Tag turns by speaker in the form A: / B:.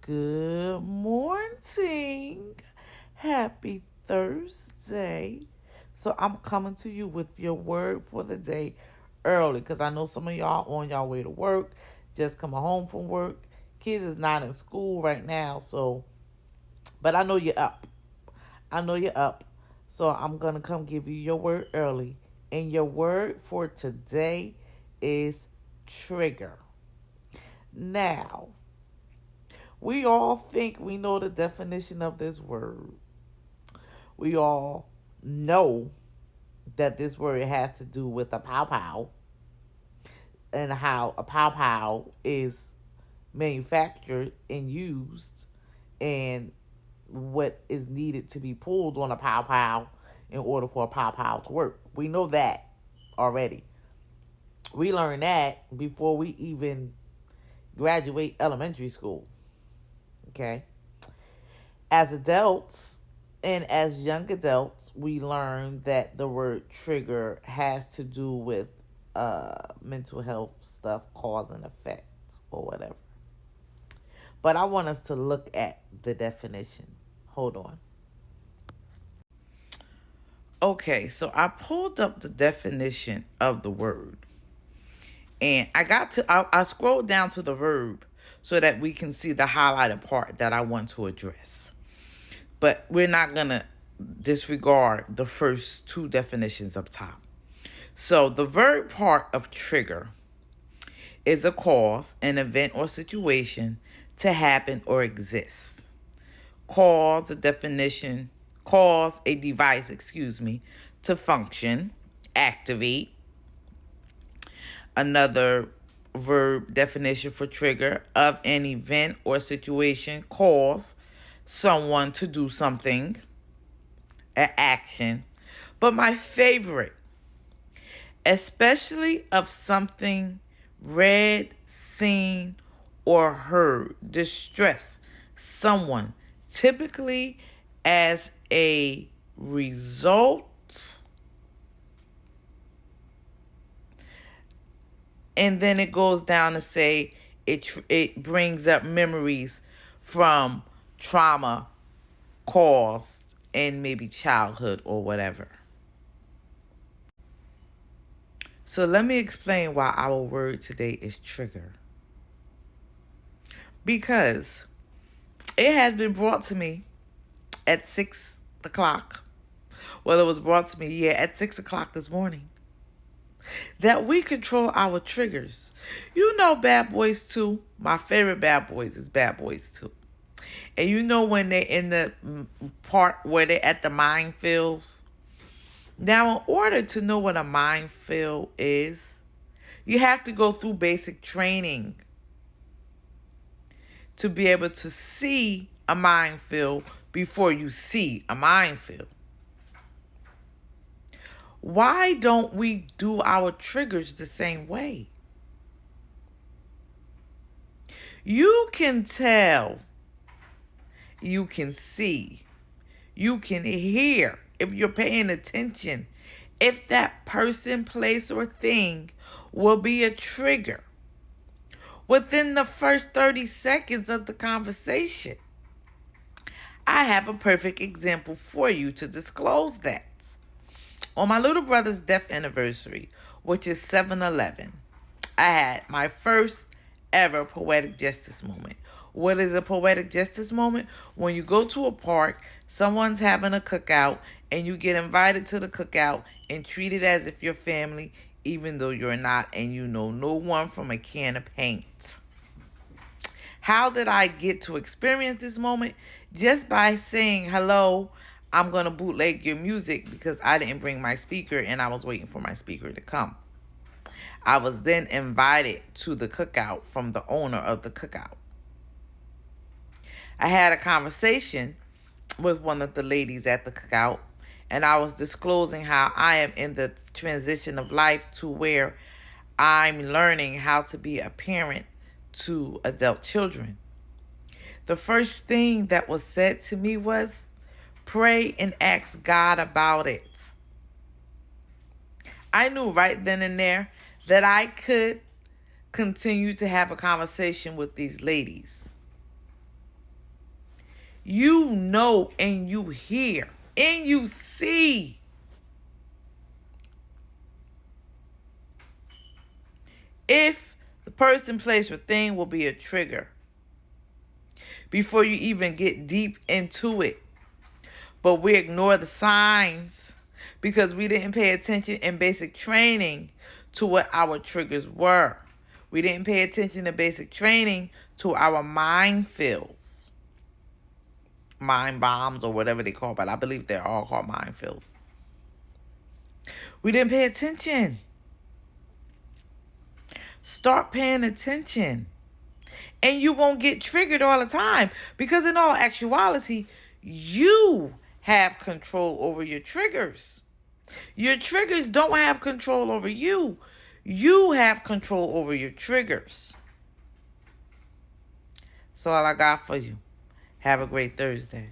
A: Good morning. Happy Thursday. So I'm coming to you with your word for the day early because I know some of y'all on y'all way to work, just coming home from work. Kids is not in school right now, but I know you're up. I know you're up. So I'm going to come give you your word early. And your word for today is trigger. Now, we all think we know the definition of this word. We all know that this word has to do with a pow pow and how a pow pow is manufactured and used and what is needed to be pulled on a pow pow in order for a pow pow to work. We know that already. We learned that before we even graduate elementary school. Okay. As adults and as young adults, we learn that the word trigger has to do with mental health stuff, cause and effect, or whatever. But I want us to look at the definition. Hold on. Okay, so I pulled up the definition of the word. And I scrolled down to the verb so that we can see the highlighted part that I want to address. But we're not going to disregard the first two definitions up top. So the verb part of trigger is a cause, an event or situation to happen or exist. Cause a device, to function, activate. Another verb definition for trigger of an event or situation, cause someone to do something, an action. But my favorite, especially of something read, seen, or heard, distress someone, typically as a result. And then it goes down to say it brings up memories from trauma caused in maybe childhood or whatever. So let me explain why our word today is trigger. Because it has been brought to me at 6 o'clock. Well, it was brought to me, at 6 o'clock this morning. That we control our triggers. You know Bad Boys 2. My favorite Bad Boys is Bad Boys 2. And you know when they're in the part where they're at the minefields? Now, in order to know what a minefield is, you have to go through basic training to be able to see a minefield before you see a minefield. Why don't we do our triggers the same way? You can tell, you can see, you can hear if you're paying attention if that person, place, or thing will be a trigger within the first 30 seconds of the conversation. I have a perfect example for you to disclose that. On my little brother's death anniversary, which is 7/11, I had my first ever poetic justice moment. What is a poetic justice moment? When you go to a park, someone's having a cookout, and you get invited to the cookout and treated as if you're family, even though you're not, and you know no one from a can of paint. How did I get to experience this moment? Just by saying, hello, I'm going to bootleg your music, because I didn't bring my speaker and I was waiting for my speaker to come. I was then invited to the cookout from the owner of the cookout. I had a conversation with one of the ladies at the cookout, and I was disclosing how I am in the transition of life to where I'm learning how to be a parent to adult children. The first thing that was said to me was, pray and ask God about it. I knew right then and there that I could continue to have a conversation with these ladies. you know and you hear and you see. If the person, place, or thing will be a trigger before you even get deep into it. But we ignore the signs because we didn't pay attention in basic training to what our triggers were. We didn't pay attention in basic training to our minefields, mind bombs, or whatever they call, but I believe they're all called minefields. We didn't pay attention. Start paying attention. And you won't get triggered all the time. Because in all actuality, you have control over your triggers. Your triggers don't have control over you. You have control over your triggers. That's all I got for you. Have a great Thursday.